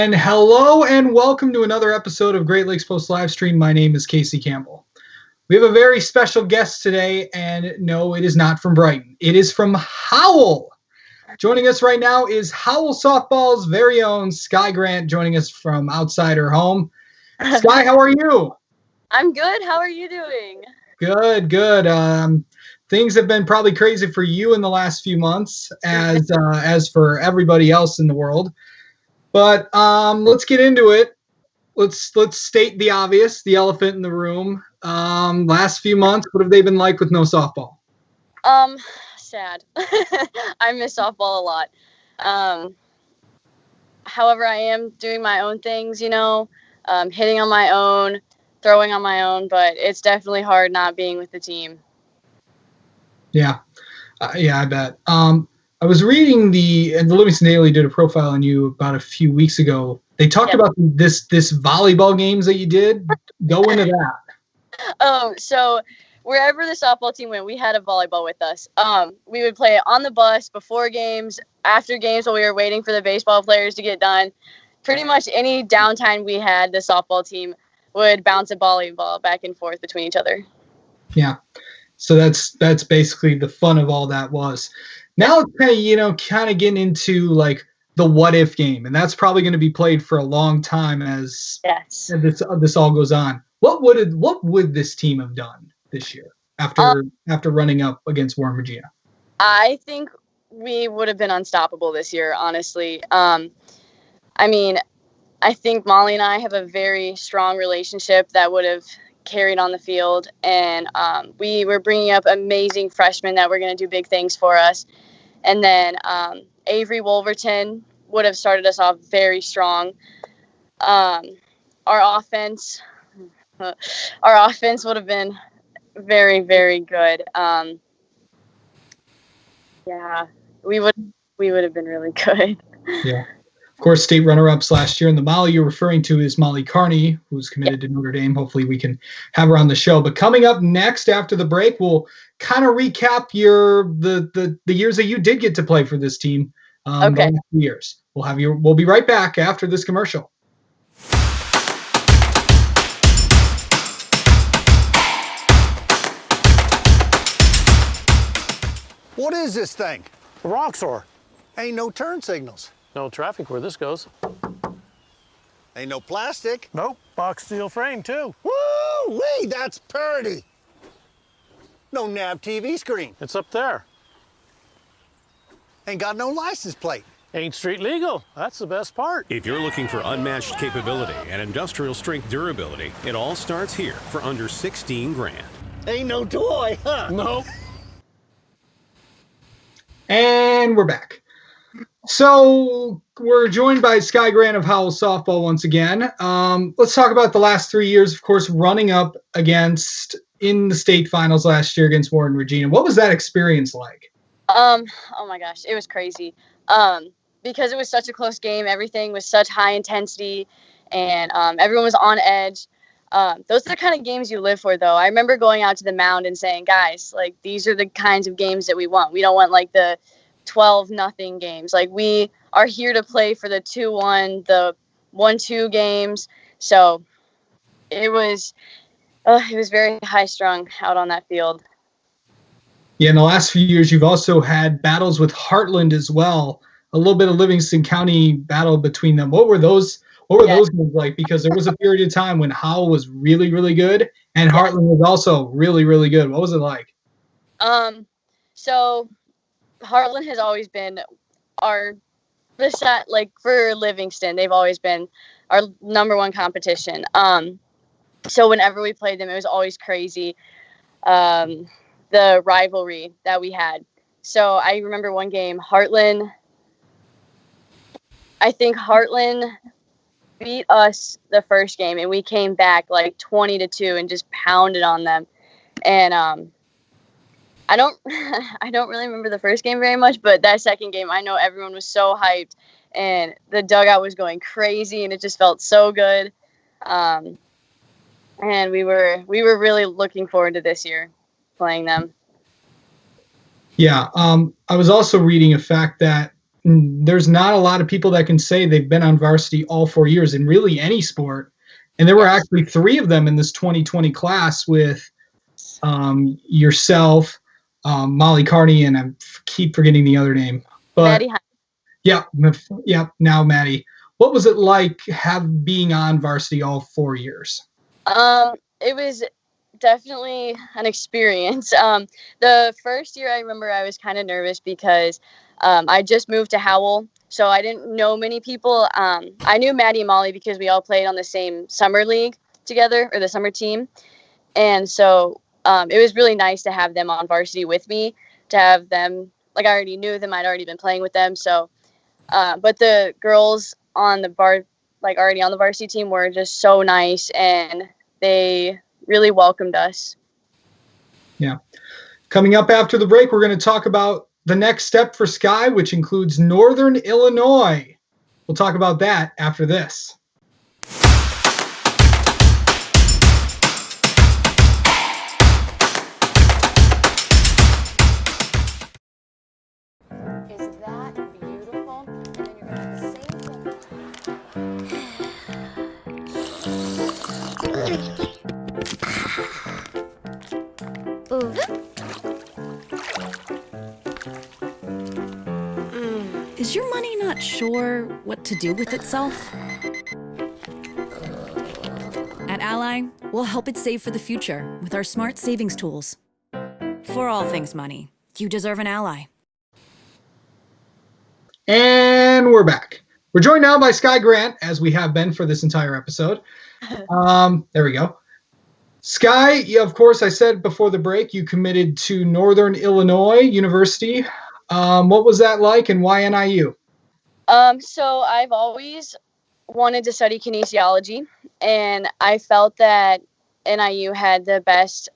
And hello and welcome to another episode of Great Lakes Post Livestream. My name is Casey Campbell. We have a very special guest today, and no, it is not from Brighton. It is from Howell. Joining us right now is Howell Softball's very own Skye Grant, joining us from outside her home. Skye, how are you? I'm good. How are you doing? Good. Things have been probably crazy for you in the last few months, as for everybody else in the world. But let's get into it. Let's state the obvious, the elephant in the room. Last few months, what have they been like with no softball? Sad. I miss softball a lot. However, I am doing my own things, hitting on my own, throwing on my own, but it's definitely hard not being with the team. Yeah, I bet. I was reading the Livingston Daily did a profile on you about a few weeks ago. They talked about this volleyball games that you did. Go into that. So wherever the softball team went, we had a volleyball with us. We would play it on the bus, before games, after games, while we were waiting for the baseball players to get done. Pretty much any downtime we had, the softball team would bounce a volleyball back and forth between each other. Yeah. So that's basically the fun of all that was. Now it's kind of getting into like the what if game, and that's probably going to be played for a long time as this all goes on. What would this team have done this year after running up against Warren Regina? I think we would have been unstoppable this year, honestly. I think Molly and I have a very strong relationship that would have carried on the field, and we were bringing up amazing freshmen that were going to do big things for us. And then Avery Wolverton would have started us off very strong. Our offense would have been very, very good. We would have been really good. Yeah. Of course, state runner-ups last year, and the Molly you're referring to is Molly Carney, who's committed to Notre Dame. Hopefully we can have her on the show. But coming up next after the break, we'll kind of recap the years that you did get to play for this team. The last few years. We'll be right back after this commercial. What is this thing? A Roxor. Ain't no turn signals. No traffic where this goes. Ain't no plastic. Nope. Box steel frame, too. Woo-wee, that's pretty. No nav TV screen. It's up there. Ain't got no license plate. Ain't street legal. That's the best part. If you're looking for unmatched capability and industrial strength durability, it all starts here for under 16 grand. Ain't no toy, huh? Nope. And we're back. So we're joined by Skye Grant of Howell Softball once again. Let's talk about the last 3 years, of course, running up against in the state finals last year against Warren Regina. What was that experience like? Oh my gosh, it was crazy. Because it was such a close game, everything was such high intensity, and everyone was on edge. Those are the kind of games you live for, though. I remember going out to the mound and saying, guys, like, these are the kinds of games that we want. We don't want, like, the 12-0 games. Like, we are here to play for the 2-1, the 1-2 games. So it was very high-strung out on that field. Yeah, in the last few years, you've also had battles with Heartland as well. A little bit of Livingston County battle between them. What were those games like? Because there was a period of time when Howell was really, really good, and Heartland was also really, really good. What was it like? So Heartland has always been for Livingston, they've always been our number one competition. So whenever we played them, it was always crazy. The rivalry that we had. So I remember one game, I think Heartland beat us the first game, and we came back like 20-2 and just pounded on them. And I don't really remember the first game very much, but that second game, I know everyone was so hyped, and the dugout was going crazy, and it just felt so good. And we were really looking forward to this year playing them. Yeah, I was also reading a fact that there's not a lot of people that can say they've been on varsity all 4 years in really any sport. And there were actually 3 of them in this 2020 class with yourself, Molly Carney, and I keep forgetting the other name. But Maddie. yeah, now Maddie. What was it like being on varsity all 4 years? It was definitely an experience. The first year I remember I was kind of nervous because I just moved to Howell, so I didn't know many people. I knew Maddie and Molly because we all played on the same summer league together, or the summer team. And so it was really nice to have them on varsity with me, to have them, like I already knew them, I'd already been playing with them. So, but the girls on the already on the varsity team were just so nice, and they really welcomed us. Yeah. Coming up after the break, we're going to talk about the next step for Skye, which includes Northern Illinois. We'll talk about that after this. Is that beautiful? And then you're going to have the same thing. Is your money not sure what to do with itself? At Ally, we'll help it save for the future with our smart savings tools. For all things money, you deserve an ally. And we're back. We're joined now by Skye Grant, as we have been for this entire episode. There we go. Skye, of course, I said before the break, you committed to Northern Illinois University. What was that like, and why NIU? So I've always wanted to study kinesiology, and I felt that NIU had the best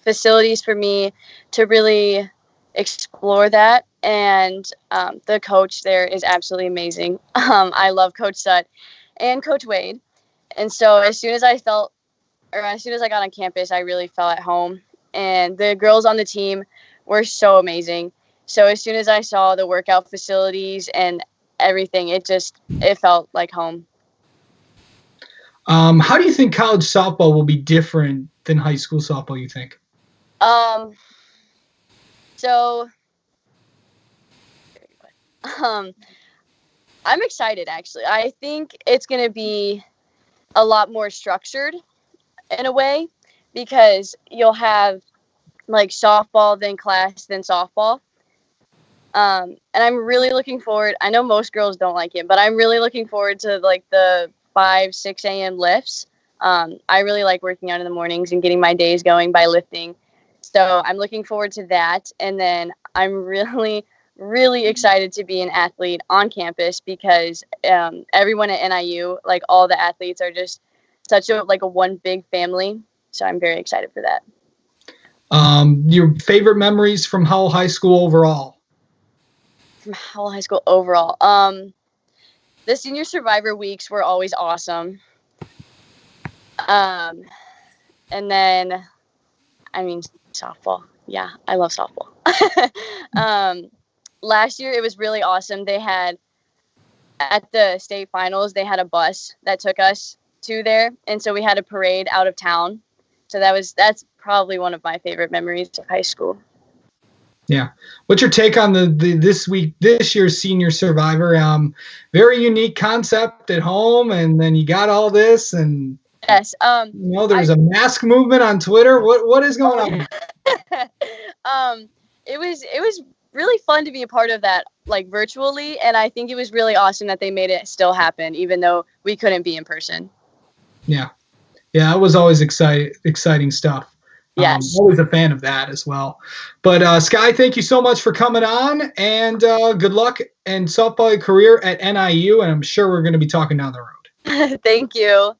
facilities for me to really explore that. And the coach there is absolutely amazing. I love Coach Sutt and Coach Wade. And so as soon as I got on campus, I really felt at home. And the girls on the team were so amazing. So as soon as I saw the workout facilities and everything, it felt like home. How do you think college softball will be different than high school softball, you think? So I'm excited, actually. I think it's going to be a lot more structured in a way, because you'll have like softball, then class, then softball. And I'm really looking forward. I know most girls don't like it, but I'm really looking forward to like the 5-6 a.m. lifts. I really like working out in the mornings and getting my days going by lifting. So I'm looking forward to that. And then I'm really, really excited to be an athlete on campus, because everyone at NIU, like all the athletes, are just such a one big family. So I'm very excited for that. Your favorite memories from Howell High School overall? From Howell High School overall. The senior survivor weeks were always awesome. And then, softball. Yeah, I love softball. Last year, it was really awesome. They had, at the state finals, they had a bus that took us to there. And so we had a parade out of town. So that's probably one of my favorite memories of high school. Yeah. What's your take on this year's senior survivor? Very unique concept at home, and then you got all this, and yes. There's a mask movement on Twitter. What is going on? It was really fun to be a part of that, like virtually, and I think it was really awesome that they made it still happen, even though we couldn't be in person. Yeah. Yeah, it was always exciting stuff. Yes. Always a fan of that as well. But Skye, thank you so much for coming on, and good luck in softball career at NIU, and I'm sure we're going to be talking down the road. Thank you.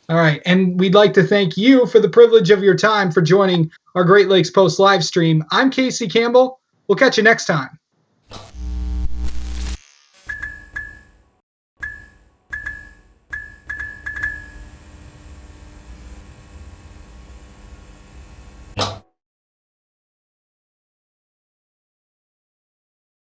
All right, and we'd like to thank you for the privilege of your time for joining our Great Lakes Post live stream. I'm Casey Campbell. We'll catch you next time.